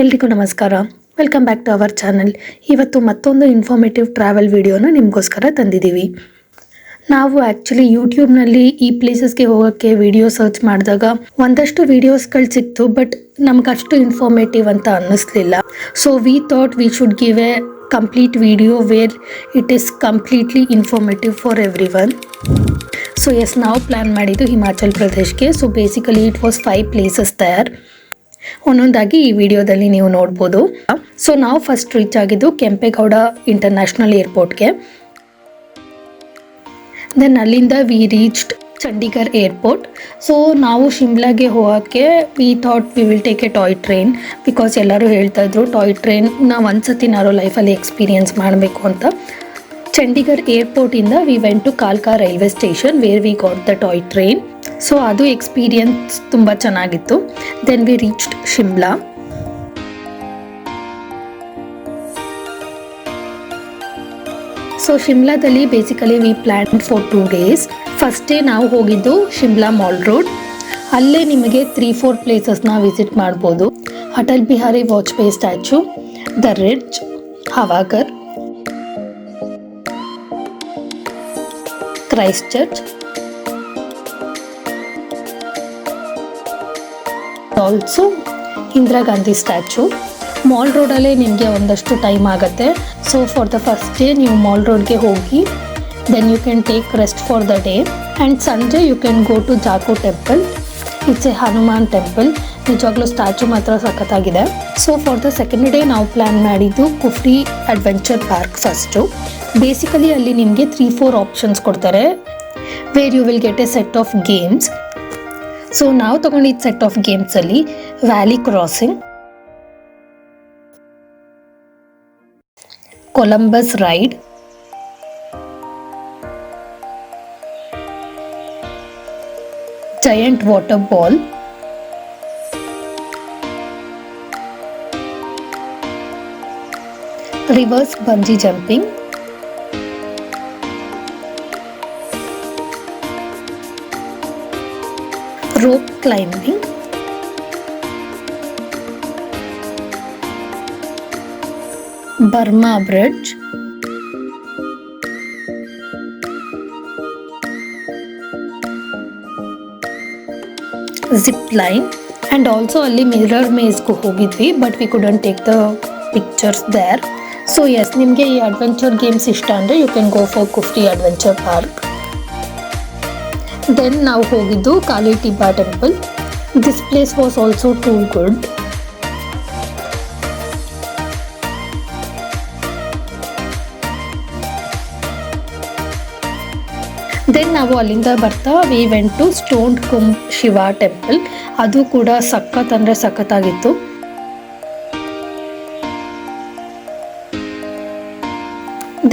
ಎಲ್ರಿಗೂ ನಮಸ್ಕಾರ. Welcome back to our channel. ಇವತ್ತು ಮತ್ತೊಂದು ಇನ್ಫಾರ್ಮೇಟಿವ್ ಟ್ರಾವೆಲ್ ವಿಡಿಯೋನ ನಿಮಗೋಸ್ಕರ ತಂದಿದ್ದೀವಿ. ನಾವು ಆ್ಯಕ್ಚುಲಿ ಯೂಟ್ಯೂಬ್ನಲ್ಲಿ ಈ ಪ್ಲೇಸಸ್ಗೆ ಹೋಗೋಕ್ಕೆ ವಿಡಿಯೋ ಸರ್ಚ್ ಮಾಡಿದಾಗ ಒಂದಷ್ಟು ವಿಡಿಯೋಸ್ಗಳು ಸಿಕ್ತು, ಬಟ್ ನಮ್ಗೆ ಅಷ್ಟು ಇನ್ಫಾರ್ಮೇಟಿವ್ ಅಂತ ಅನ್ನಿಸ್ಲಿಲ್ಲ. So we thought we should give a complete video where it is completely informative for every one. So yes, ನಾವು ಪ್ಲ್ಯಾನ್ ಮಾಡಿದ್ದು ಹಿಮಾಚಲ್ ಪ್ರದೇಶ್ಗೆ. So basically it was 5 places there. ಒಂದೊಂದಾಗಿ ಈ ವಿಡಿಯೋದಲ್ಲಿ ನೀವು ನೋಡ್ಬೋದು. ಸೊ ನಾವು ಫಸ್ಟ್ ರೀಚ್ ಆಗಿದ್ದು ಕೆಂಪೇಗೌಡ ಇಂಟರ್ನ್ಯಾಷನಲ್ ಏರ್ಪೋರ್ಟ್ಗೆ. ದೆನ್ ಅಲ್ಲಿಂದ V reached Chandigarh airport. So ನಾವು ಶಿಮ್ಲಾಗೆ ಹೋಗೋಕ್ಕೆ V thought we will take A toy train, because ಎಲ್ಲರೂ ಹೇಳ್ತಾ ಇದ್ರು ಟಾಯ್ ಟ್ರೈನ್ನ ಒಂದ್ಸತಿನಾರು ಲೈಫಲ್ಲಿ ಎಕ್ಸ್ಪೀರಿಯನ್ಸ್ ಮಾಡಬೇಕು ಅಂತ. ಚಂಡೀಗಢ ಏರ್ಪೋರ್ಟಿಂದ ವಿ ವೆಂಟ್ ಟು ಕಾಲ್ಕಾ railway station where we got the toy train. So ಅದು ಎಕ್ಸ್ಪೀರಿಯನ್ಸ್ ತುಂಬ ಚೆನ್ನಾಗಿತ್ತು. Then we reached Shimla. So ಶಿಮ್ಲಾದಲ್ಲಿ basically we plan for 2 days. First day ನಾವು ಹೋಗಿದ್ದು ಶಿಮ್ಲಾ ಮಾಲ್ ರೋಡ್. ಅಲ್ಲೇ ನಿಮಗೆ 3-4 ಪ್ಲೇಸಸ್ನ ವಿಸಿಟ್ ಮಾಡ್ಬೋದು. Atal Bihari Vajpayee statue, the ridge, ಹವಾಗರ್, Christ church, also Indira Gandhi statue. Mall ರೋಡಲ್ಲೇ ನಿಮಗೆ ಒಂದಷ್ಟು ಟೈಮ್ ಆಗುತ್ತೆ. So for the first day ನೀವು ಮಾಲ್ ರೋಡ್ಗೆ ಹೋಗಿ then you can take rest for the day and ಸಂಜೆ you can go to Jakhoo temple. It's a Hanuman temple. ನಿಜವಾಗ್ಲೂ ಸ್ಟ್ಯಾಚು ಮಾತ್ರ ಸಖತ್ತಾಗಿದೆ. So for the second day ನಾವು ಪ್ಲ್ಯಾನ್ ಮಾಡಿದ್ದು Kufri adventure park first. Basically ಅಲ್ಲಿ ನಿಮಗೆ 3-4 ಆಪ್ಷನ್ಸ್ ಕೊಡ್ತಾರೆ where you will get a set of games. So ನಾವು ತಗೊಂಡಿದ್ದ ಸೆಟ್ ಆಫ್ ಗೇಮ್ಸಲ್ಲಿ valley crossing, Columbus ride, giant water ball, reverse bungee jumping, rope climbing, Burma Bridge, zip line, and also ಅಲ್ಲಿ mirror ಮೇಜ್ಗೂ ಹೋಗಿದ್ವಿ, but we couldn't take the pictures there. So yes, ನಿಮಗೆ ಈ adventure games ಇಷ್ಟ ಅಂದರೆ you can go for Kufri adventure park. Then ನಾವು ಹೋಗಿದ್ದು Kali Tibba temple. This place was also too good. Then ನಾವು ಅಲ್ಲಿಂದ ಬರ್ತಾ ವಿ ವೆಂಟ್ ಟು ಸ್ಟೋನ್ ಕುಂಬ್ ಶಿವ ಟೆಂಪಲ್. ಅದು ಕೂಡ ಸಖತ್ ಅಂದರೆ ಸಖತ್ತಾಗಿತ್ತು.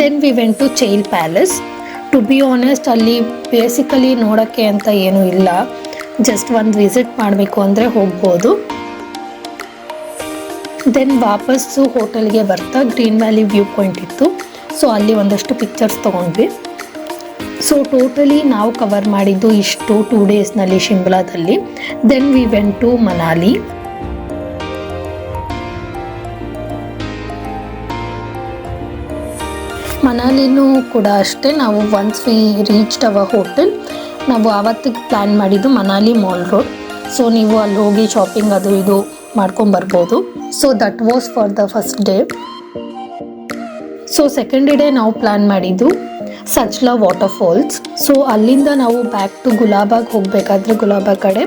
Then we went to Chail palace. To be honest, ಅಲ್ಲಿ ಬೇಸಿಕಲಿ ನೋಡೋಕ್ಕೆ ಅಂತ ಏನೂ ಇಲ್ಲ, ಜಸ್ಟ್ ಒಂದು ವಿಸಿಟ್ ಮಾಡಬೇಕು ಅಂದರೆ ಹೋಗ್ಬೋದು. ದೆನ್ ವಾಪಸ್ಸು ಹೋಟೆಲ್ಗೆ ಬರ್ತಾ ಗ್ರೀನ್ ವ್ಯಾಲಿ ವ್ಯೂ ಪಾಯಿಂಟ್ ಇತ್ತು. ಸೊ ಅಲ್ಲಿ ಒಂದಷ್ಟು ಪಿಕ್ಚರ್ಸ್ ತೊಗೊಂಡ್ವಿ. ಸೊ ಟೋಟಲಿ ನಾವು ಕವರ್ ಮಾಡಿದ್ದು ಇಷ್ಟು 2 ಡೇಸ್ನಲ್ಲಿ ಶಿಮ್ಲಾದಲ್ಲಿ. Then we went to Manali. ಮನಾಲಿನೂ ಕೂಡ ಅಷ್ಟೇ, ನಾವು once we reached our hotel, ನಾವು ಆವತ್ತಿಗೆ ಪ್ಲ್ಯಾನ್ ಮಾಡಿದ್ದು ಮನಾಲಿ ಮಾಲ್ ರೋಡ್. ಸೊ ನೀವು ಅಲ್ಲಿ ಹೋಗಿ ಶಾಪಿಂಗ್ ಅದು ಇದು ಮಾಡ್ಕೊಂಬರ್ಬೋದು. So that was for the first day. So second day ನಾವು ಪ್ಲ್ಯಾನ್ ಮಾಡಿದ್ದು ಸಚ್ಲಾ ವಾಟರ್ ಫಾಲ್ಸ್. ಸೊ ಅಲ್ಲಿಂದ ನಾವು ಬ್ಯಾಕ್ ಟು ಗುಲಾಬಾಗ್ ಹೋಗಬೇಕಾದ್ರೆ ಗುಲಾಬಾಗ್ ಕಡೆ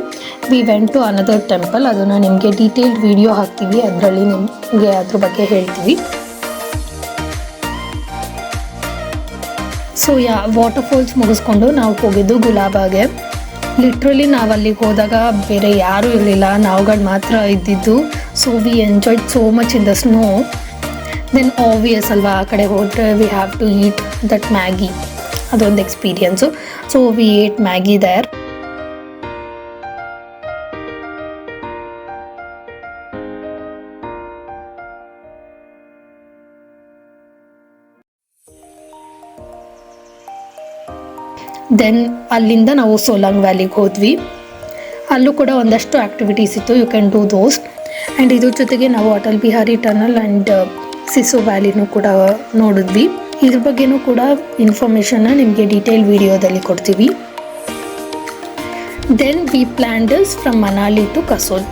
we went to another temple. ಅದನ್ನು ನಿಮಗೆ ಡೀಟೇಲ್ಡ್ ವಿಡಿಯೋ ಹಾಕ್ತೀವಿ, ಅದರಲ್ಲಿ ನಿಮಗೆ ಅದ್ರ ಬಗ್ಗೆ ಹೇಳ್ತೀವಿ. ಸೊ ವಾಟರ್ ಫಾಲ್ಸ್ ಮುಗಿಸ್ಕೊಂಡು ನಾವು ಹೋಗಿದ್ದು ಗುಲಾಬಾಗೆ. ಲಿಟ್ರಲಿ ನಾವು ಅಲ್ಲಿಗೆ ಹೋದಾಗ ಬೇರೆ ಯಾರೂ ಇರಲಿಲ್ಲ, ನಾವುಗಳು ಮಾತ್ರ ಇದ್ದಿದ್ದು. So we enjoyed so much in the snow. Then obvious ಅಲ್ವಾ, ಆ ಕಡೆ ಹೋದರೆ we have to eat that Maggi, ಅದೊಂದು experience. So we ate Maggi there. Then ಅಲ್ಲಿಂದ ನಾವು ಸೋಲಾಂಗ್ ವ್ಯಾಲಿಗೆ ಹೋದ್ವಿ. ಅಲ್ಲೂ ಕೂಡ ಒಂದಷ್ಟು ಆ್ಯಕ್ಟಿವಿಟೀಸ್ ಇತ್ತು, you can do those. And ಇದ್ರ ಜೊತೆಗೆ ನಾವು ಅಟಲ್ ಬಿಹಾರಿ ಟನಲ್ ಆ್ಯಂಡ್ ಸಿಸು ವ್ಯಾಲಿನೂ ಕೂಡ ನೋಡಿದ್ವಿ. ಇದ್ರ ಬಗ್ಗೆನೂ ಕೂಡ ಇನ್ಫಾರ್ಮೇಷನ್ನ ನಿಮಗೆ ಡೀಟೇಲ್ ವಿಡಿಯೋದಲ್ಲಿ ಕೊಡ್ತೀವಿ. Then we planned from Manali to Kasol.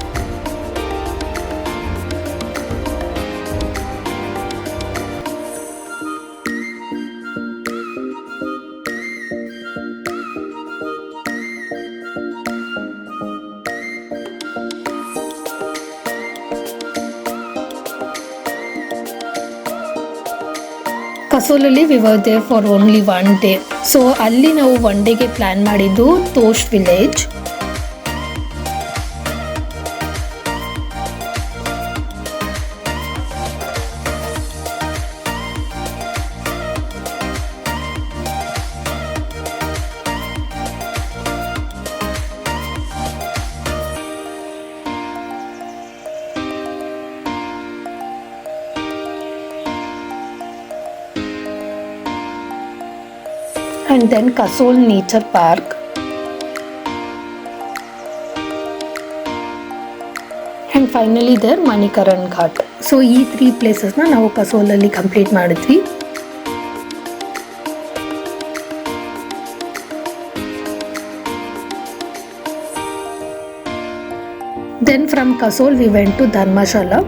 ಕಸೋಲಲ್ಲಿ we were there for only 1 day. So ಅಲ್ಲಿ ನಾವು 1 ಡೇಗೆ ಪ್ಲ್ಯಾನ್ ಮಾಡಿದ್ದು Tosh village. And then Kasol Nature Park, and finally there Manikaran Ghat. So ಈ 3 ಪ್ಲೇಸಸ್ನ ನಾವು ಕಸೋಲಲ್ಲಿ ಕಂಪ್ಲೀಟ್ ಮಾಡಿದ್ವಿ. Then from Kasol we went to Dharamshala.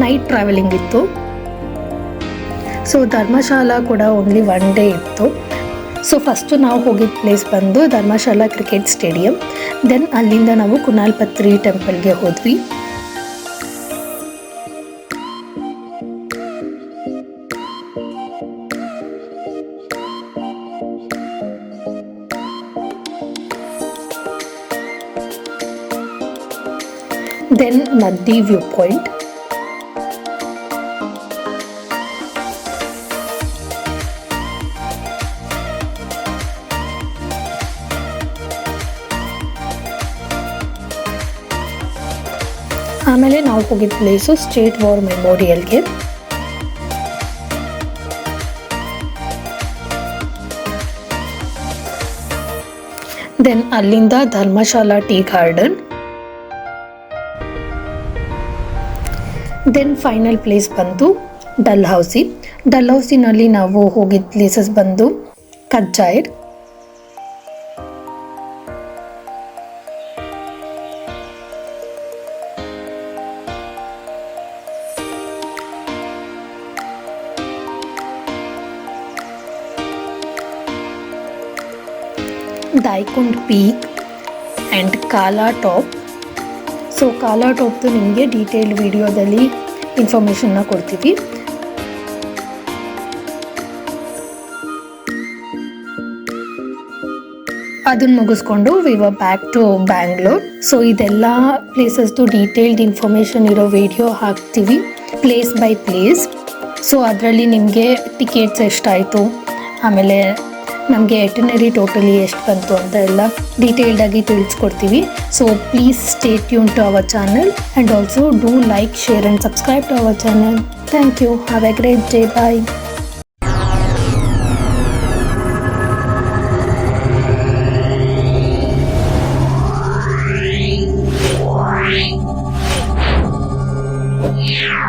Night travelling ಇತ್ತು. ಸೊ ಧರ್ಮಶಾಲಾ ಕೂಡ ಓನ್ಲಿ 1 ಡೇ ಇತ್ತು. ಸೊ ಫಸ್ಟು ನಾವು ಹೋಗಿದ್ದ ಪ್ಲೇಸ್ ಬಂದು ಧರ್ಮಶಾಲಾ ಕ್ರಿಕೆಟ್ ಸ್ಟೇಡಿಯಂ. ದೆನ್ ಅಲ್ಲಿಂದ ನಾವು ಕುನಾಲ್ ಪತ್ರಿ ಟೆಂಪಲ್ಗೆ ಹೋದ್ವಿ. ದೆನ್ ನದಿ ವ್ಯೂ ಪಾಯಿಂಟ್. ಆಮೇಲೆ ನಾವು ಹೋಗಿದ್ದ ಪ್ಲೇಸು ಸ್ಟೇಟ್ ವಾರ್ ಮೆಮೋರಿಯಲ್ಗೆ. ದೆನ್ ಅಲ್ಲಿಂದ Dharamshala tea garden. Then final place ಬಂದು ಡಲ್ಹೌಸಿ. ಡಲ್ಹೌಸಿನಲ್ಲಿ ನಾವು ಹೋಗಿದ್ದ ಪ್ಲೇಸಸ್ ಬಂದು Khajjiar, Dainkund peak and Kala top. So Kala ಟಾಪ್ದು ನಿಮಗೆ ಡೀಟೇಲ್ ವಿಡಿಯೋದಲ್ಲಿ ಇನ್ಫಾರ್ಮೇಷನ್ನ ಕೊಡ್ತೀವಿ. ಅದನ್ನು ಮುಗಿಸ್ಕೊಂಡು we were back to Bangalore. So ಇದೆಲ್ಲ ಪ್ಲೇಸಸ್ದು ಡೀಟೇಲ್ಡ್ ಇನ್ಫಾರ್ಮೇಷನ್ ಇರೋ ವಿಡಿಯೋ ಹಾಕ್ತೀವಿ, ಪ್ಲೇಸ್ ಬೈ ಪ್ಲೇಸ್. ಸೊ ಅದರಲ್ಲಿ ನಿಮಗೆ ಟಿಕೆಟ್ಸ್ ಎಷ್ಟಾಯಿತು, ಆಮೇಲೆ ನಮಗೆ ಎಟಿನರಿ ಟೋಟಲಿ ಎಷ್ಟು ಬಂತು ಅಂತ ಎಲ್ಲ ಡೀಟೇಲ್ಡಾಗಿ ತಿಳಿಸ್ಕೊಡ್ತೀವಿ. So please stay tune to our channel and also do like, share and subscribe to our channel. Thank you. Have a great day. Bye. Yeah.